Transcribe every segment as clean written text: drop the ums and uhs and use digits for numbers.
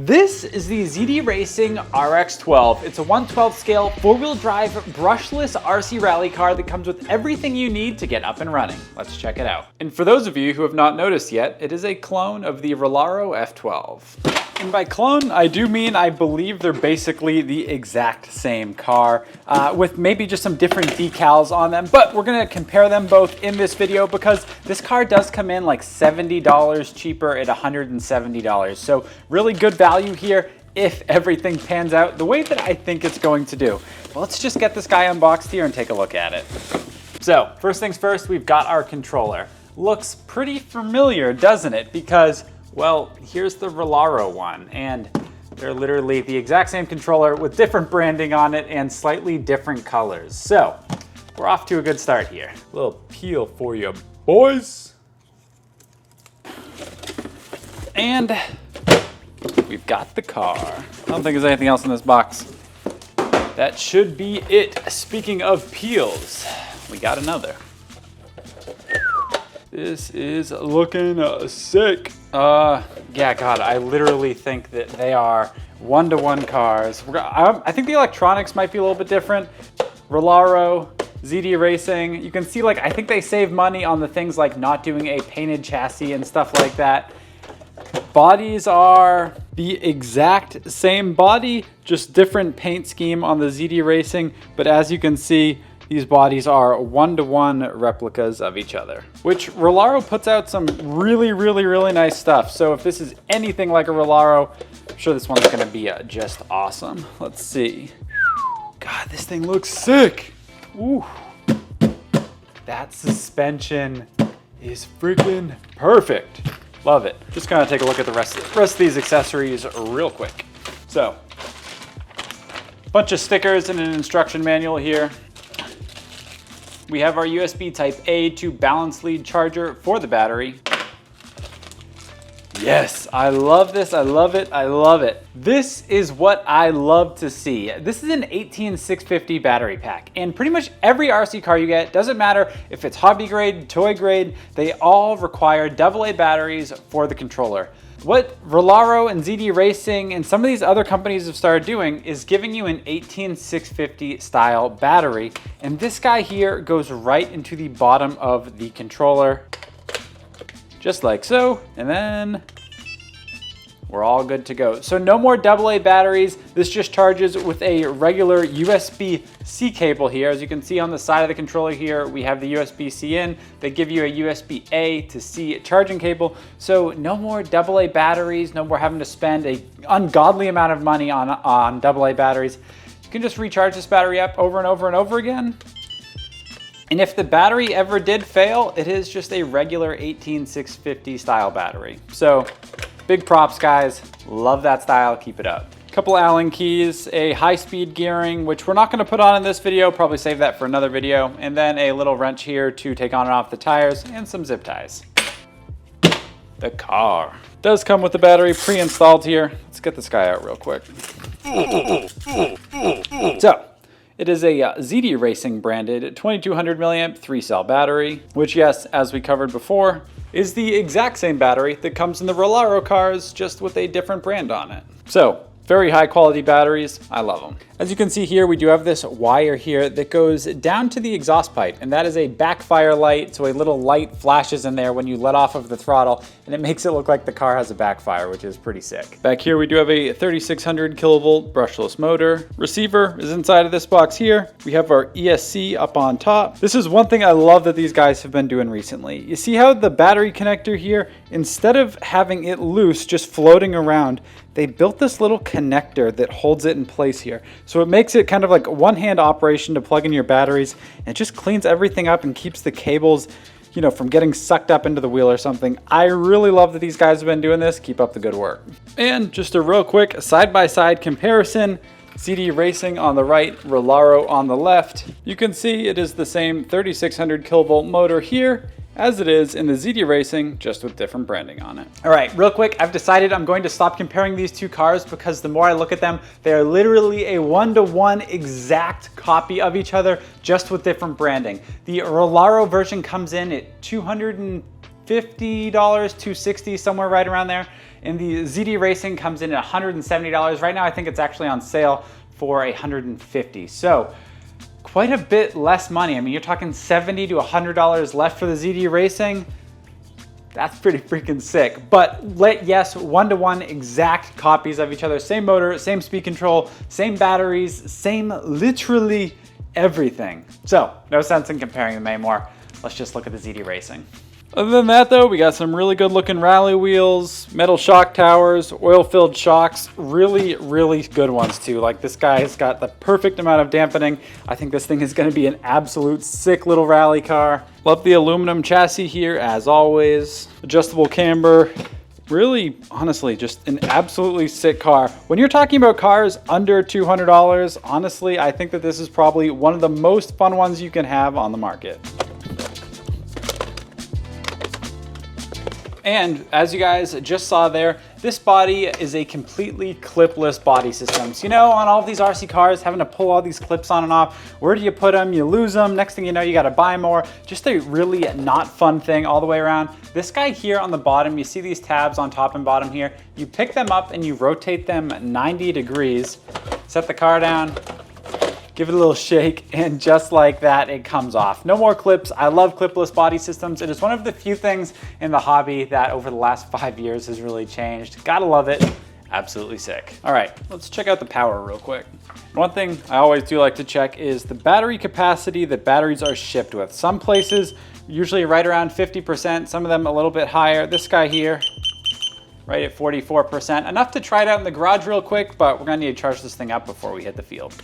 This is the ZD Racing RX12. It's a 1/12 scale, 4-wheel drive, brushless RC rally car that comes with everything you need to get up and running. Let's check it out. And for those of you who have not noticed yet, it is a clone of the Rolaro F12. And by clone, I do mean I believe they're basically the exact same car, with maybe just some different decals on them, but we're gonna compare them both in this video because this car does come in like $70 cheaper at $170. So really good value here if everything pans out the way that I think it's going to do. Well, let's just get this guy unboxed here and take a look at it. So first things first, we've got our controller. Looks pretty familiar, doesn't it? Because, well, here's the Rolaro one, and they're literally the exact same controller with different branding on it and slightly different colors. So we're off to a good start here. A little peel for you, boys. And we've got the car. I don't think there's anything else in this box. That should be it. Speaking of peels, we got another. This is looking sick. Yeah, God, I literally think that they are one-to-one cars. I think the electronics might be a little bit different. Rolaro, ZD Racing, you can see, like, I think they save money on the things like not doing a painted chassis and stuff like that. Bodies are the exact same body, just different paint scheme on the ZD Racing. But as you can see, these bodies are one-to-one replicas of each other, which Rolaro puts out some really nice stuff. So if this is anything like a Rolaro, I'm sure this one's gonna be just awesome. Let's see. God, this thing looks sick. Ooh, that suspension is freaking perfect. Love it. Just gonna take a look at the rest of these accessories real quick. So, bunch of stickers and an instruction manual here. We have our USB Type A to balance lead charger for the battery. Yes, I love this, I love it, I love it. This is what I love to see. This is an 18650 battery pack, and pretty much every RC car you get, doesn't matter if it's hobby grade, toy grade, they all require AA batteries for the controller. What Rolaro and ZD Racing and some of these other companies have started doing is giving you an 18650 style battery, and this guy here goes right into the bottom of the controller, just like so, and then we're all good to go. So no more AA batteries. This just charges with a regular USB-C cable here. As you can see on the side of the controller here, we have the USB-C in. They give you a USB-A to C charging cable. So no more AA batteries, no more having to spend an ungodly amount of money on AA batteries. You can just recharge this battery up over and over and over again. And if the battery ever did fail, it is just a regular 18650 style battery. So big props, guys. Love that style, keep it up. Couple Allen keys, a high-speed gearing, which we're not gonna put on in this video, probably save that for another video, and then a little wrench here to take on and off the tires, and some zip ties. The car does come with the battery pre-installed here. Let's get this guy out real quick. So, it is a ZD Racing branded 2200 milliamp 3-cell battery, which, yes, as we covered before, is the exact same battery that comes in the Rolaro cars, just with a different brand on it. So, very high quality batteries, I love them. As you can see here, we do have this wire here that goes down to the exhaust pipe, and that is a backfire light, so a little light flashes in there when you let off of the throttle, and it makes it look like the car has a backfire, which is pretty sick. Back here, we do have a 3600 kilovolt brushless motor. Receiver is inside of this box here. We have our ESC up on top. This is one thing I love that these guys have been doing recently. You see how the battery connector here, instead of having it loose, just floating around, they built this little connector that holds it in place here. So it makes it kind of like a one-hand operation to plug in your batteries, and it just cleans everything up and keeps the cables, you know, from getting sucked up into the wheel or something. I really love that these guys have been doing this. Keep up the good work. And just a real quick side-by-side comparison. ZD Racing on the right, Rolaro on the left. You can see it is the same 3600 kilovolt motor here as it is in the ZD Racing, just with different branding on it. All right, real quick, I've decided I'm going to stop comparing these two cars because the more I look at them, they're literally a one-to-one exact copy of each other, just with different branding. The Rolaro version comes in at $250 $260, somewhere right around there. And the ZD Racing comes in at $170. Right now, I think it's actually on sale for $150. So quite a bit less money. I mean, you're talking $70 to $100 left for the ZD Racing. That's pretty freaking sick. But yes, one-to-one exact copies of each other. Same motor, same speed control, same batteries, same literally everything. So no sense in comparing them anymore. Let's just look at the ZD Racing. Other than that though, we got some really good looking rally wheels, metal shock towers, oil-filled shocks, really, really good ones too. Like this guy's got the perfect amount of dampening. I think this thing is gonna be an absolute sick little rally car. Love the aluminum chassis here as always. Adjustable camber. Really, honestly, just an absolutely sick car. When you're talking about cars under $200, honestly, I think that this is probably one of the most fun ones you can have on the market. And as you guys just saw there, this body is a completely clipless body system. So, you know, on all of these RC cars, having to pull all these clips on and off, where do you put them? You lose them. Next thing you know, you got to buy more. Just a really not fun thing all the way around. This guy here on the bottom, you see these tabs on top and bottom here. You pick them up and you rotate them 90 degrees. Set the car down. Give it a little shake, and just like that, it comes off. No more clips. I love clipless body systems. It is one of the few things in the hobby that over the last 5 years has really changed. Gotta love it. Absolutely sick. All right, let's check out the power real quick. One thing I always do like to check is the battery capacity that batteries are shipped with. Some places, usually right around 50%, some of them a little bit higher. This guy here, right at 44%. Enough to try it out in the garage real quick, but we're gonna need to charge this thing up before we hit the field.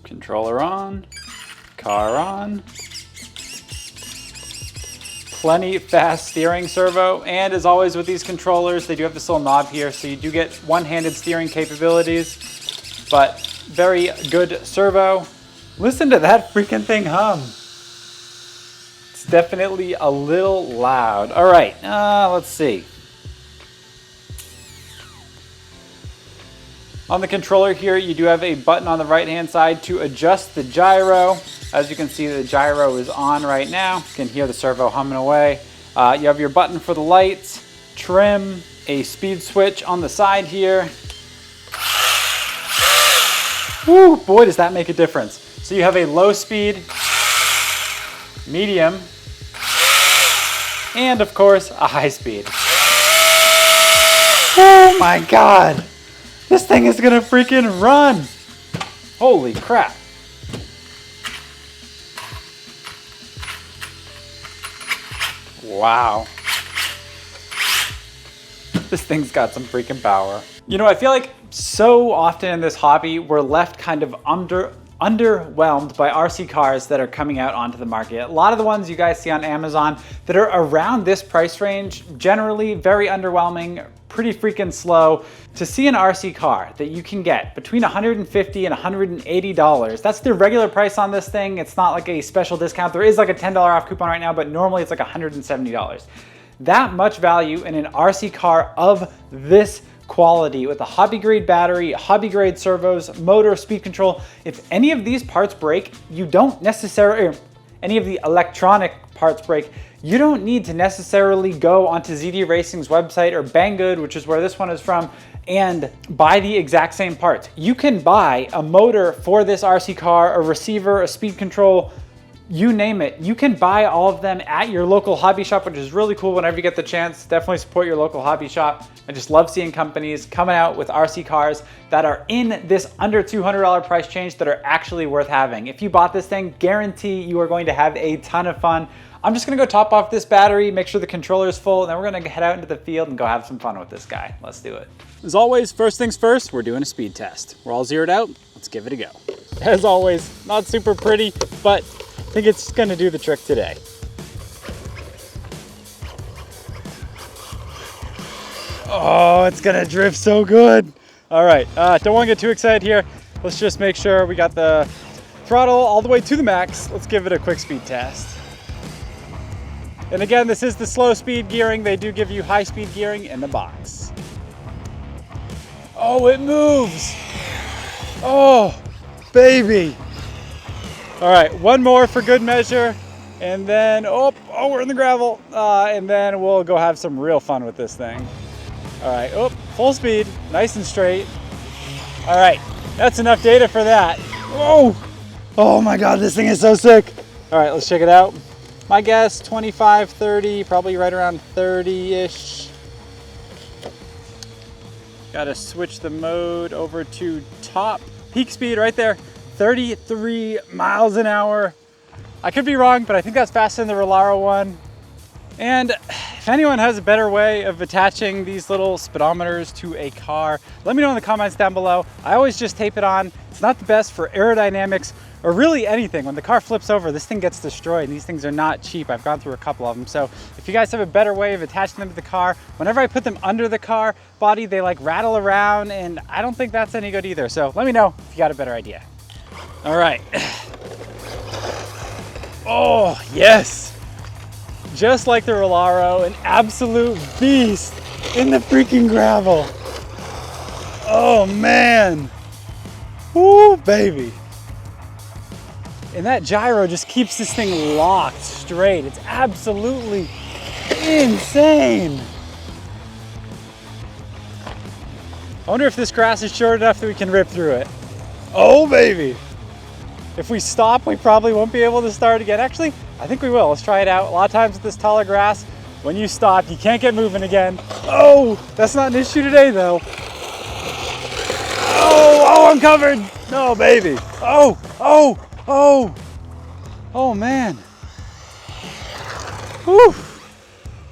Controller on, car on. Plenty fast steering servo, and as always with these controllers, they do have this little knob here, so you do get one-handed steering capabilities, but very good servo. Listen to that freaking thing hum. It's definitely a little loud. All right, let's see. On the controller here, you do have a button on the right-hand side to adjust the gyro. As you can see, the gyro is on right now. You can hear the servo humming away. You have your button for the lights, trim, a speed switch on the side here. Woo, boy, does that make a difference. So you have a low speed, medium, and of course, a high speed. Oh my God. This thing is gonna freaking run. Holy crap. Wow. This thing's got some freaking power. You know, I feel like so often in this hobby, we're left kind of underwhelmed by RC cars that are coming out onto the market. A lot of the ones you guys see on Amazon that are around this price range, generally very underwhelming, pretty freaking slow. To see an RC car that you can get between $150 and $180, that's the regular price on this thing. It's not like a special discount. There is like a $10 off coupon right now, but normally it's like $170. That much value in an RC car of this quality with a hobby grade battery, hobby grade servos, motor, speed control. If any of these parts break, you don't necessarily, any of the electronic parts break, you don't need to necessarily go onto ZD Racing's website or Banggood, which is where this one is from, and buy the exact same parts. You can buy a motor for this RC car, a receiver, a speed control, you name it. You can buy all of them at your local hobby shop, which is really cool whenever you get the chance. Definitely support your local hobby shop. I just love seeing companies coming out with RC cars that are in this under $200 price change that are actually worth having. If you bought this thing, guarantee you are going to have a ton of fun. I'm just gonna go top off this battery, make sure the controller is full, and then we're gonna head out into the field and go have some fun with this guy. Let's do it. As always, first things first, we're doing a speed test. We're all zeroed out, let's give it a go. As always, not super pretty, but I think it's gonna do the trick today. Oh, it's gonna drift so good. All right, don't wanna get too excited here. Let's just make sure we got the throttle all the way to the max. Let's give it a quick speed test. And again, this is the slow speed gearing. They do give you high speed gearing in the box. Oh, it moves. Oh, baby. All right, one more for good measure. And then, oh, Oh, we're in the gravel. And then we'll go have some real fun with this thing. All right, oh, full speed, nice and straight. All right, that's enough data for that. Whoa, oh my God, this thing is so sick. All right, let's check it out. My guess, 25, 30, probably right around 30-ish. Gotta switch the mode over to top. Peak speed right there, 33 miles an hour. I could be wrong, but I think that's faster than the Rolaro one. And if anyone has a better way of attaching these little speedometers to a car, let me know in the comments down below. I always just tape it on. It's not the best for aerodynamics or really anything. When the car flips over, this thing gets destroyed, and these things are not cheap. I've gone through a couple of them. So if you guys have a better way of attaching them to the car, whenever I put them under the car body, they like rattle around, and I don't think that's any good either. So let me know if you got a better idea. All right. Oh, yes. Just like the Rolaro, an absolute beast in the freaking gravel. Oh man. Woo, baby. And that gyro just keeps this thing locked straight. It's absolutely insane. I wonder if this grass is short enough that we can rip through it. Oh baby. If we stop, we probably won't be able to start again. Actually, I think we will. Let's try it out. A lot of times with this taller grass, when you stop, you can't get moving again. Oh, that's not an issue today though. Oh, I'm covered. No, baby. Oh man. Whew.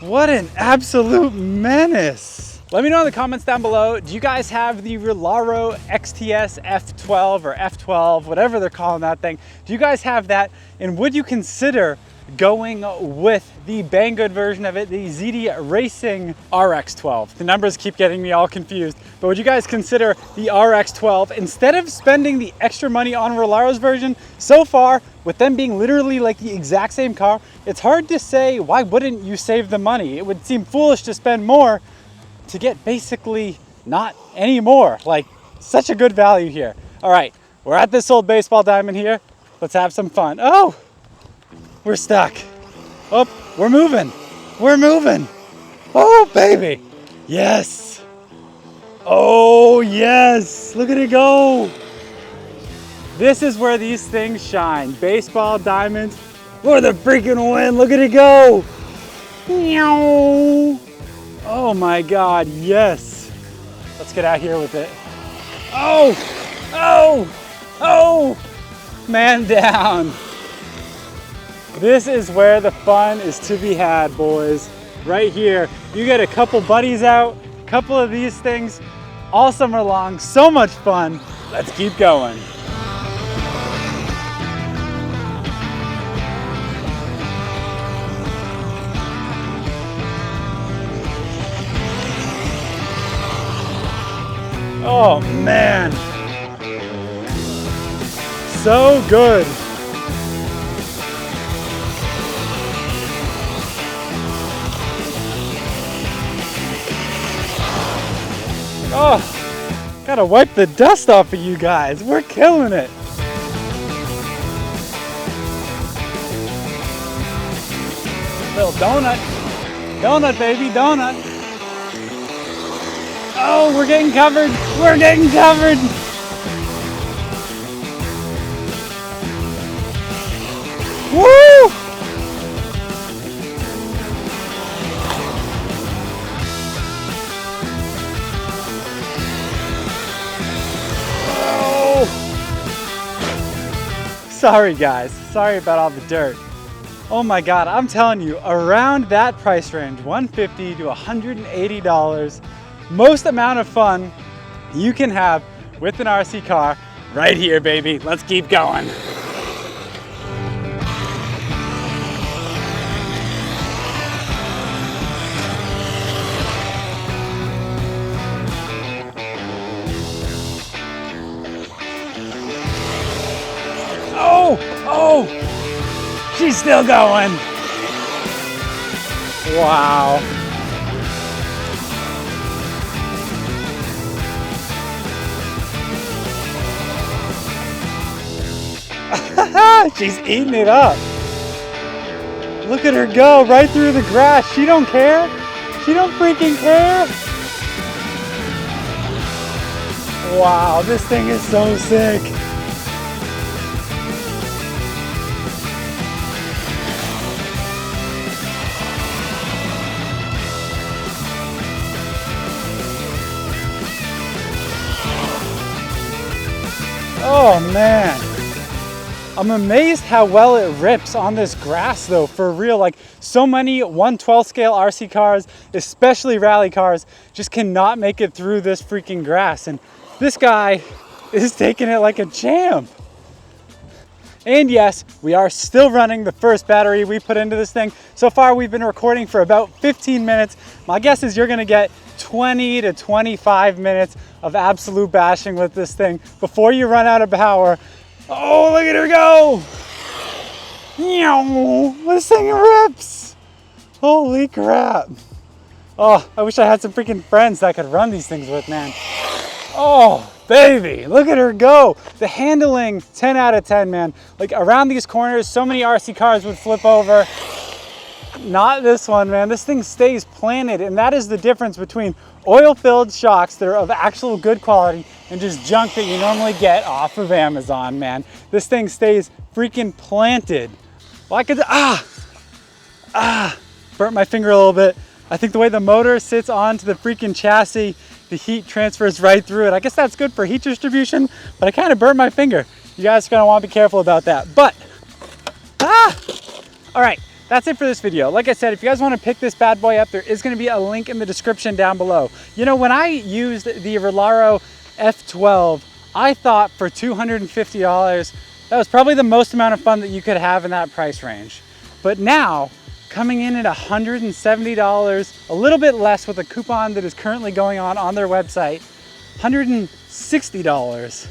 What an absolute menace. Let me know in the comments down below, do you guys have the Rolaro XTS F12 or F12, whatever they're calling that thing? Do you guys have that? And would you consider going with the Banggood version of it, the ZD Racing RX12? The numbers keep getting me all confused, but would you guys consider the RX12 instead of spending the extra money on Rolaro's version? So far, with them being literally like the exact same car, it's hard to say why wouldn't you save the money? It would seem foolish to spend more to get basically not any more. Like, such a good value here. All right, we're at this old baseball diamond here. Let's have some fun. Oh, we're stuck. Oh, we're moving. We're moving. Oh, baby. Yes. Oh, yes. Look at it go. This is where these things shine. Baseball diamonds for the freaking win. Look at it go. Meow. Oh my God, yes. Let's get out here with it. Oh, man down. This is where the fun is to be had, boys. Right here. You get a couple buddies out, a couple of these things all summer long. So much fun. Let's keep going. Oh man, so good. Oh, gotta wipe the dust off of you guys. We're killing it. Little donut, donut baby, donut. Oh, we're getting covered. We're getting covered. Woo! Oh! Sorry guys, sorry about all the dirt. Oh my God, I'm telling you, around that price range, $150 to $180, most amount of fun you can have with an RC car right here, baby. Let's keep going. Oh, she's still going. Wow. She's eating it up. Look at her go right through the grass. She don't care. She don't freaking care. Wow, this thing is so sick. Oh man. I'm amazed how well it rips on this grass though, for real. Like so many 1/12 scale RC cars, especially rally cars, just cannot make it through this freaking grass. And this guy is taking it like a champ. And yes, we are still running the first battery we put into this thing. So far, we've been recording for about 15 minutes. My guess is you're gonna get 20 to 25 minutes of absolute bashing with this thing before you run out of power. Oh, look at her go! This thing rips! Holy crap! Oh, I wish I had some freaking friends that I could run these things with, man. Oh, baby, look at her go! The handling, 10 out of 10, man. Like around these corners, so many RC cars would flip over. Not this one, man. This thing stays planted, and that is the difference between oil-filled shocks that are of actual good quality and just junk that you normally get off of Amazon, man. This thing stays freaking planted. Well, I could, burnt my finger a little bit. I think the way the motor sits onto the freaking chassis, the heat transfers right through it. I guess that's good for heat distribution, but I kind of burnt my finger. You guys are gonna want to be careful about that. But, all right. That's it for this video. Like I said, if you guys want to pick this bad boy up, there is going to be a link in the description down below. You know, when I used the Rolaro F12, I thought for $250, that was probably the most amount of fun that you could have in that price range. But now, coming in at $170, a little bit less with a coupon that is currently going on their website, $160.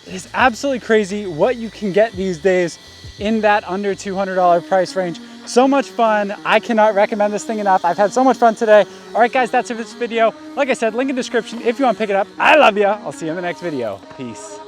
It is absolutely crazy what you can get these days in that under $200 price range. So much fun. I cannot recommend this thing enough. I've had so much fun today. All right, guys, that's it for this video. Like I said, link in the description if you want to pick it up. I love you. I'll see you in the next video. Peace.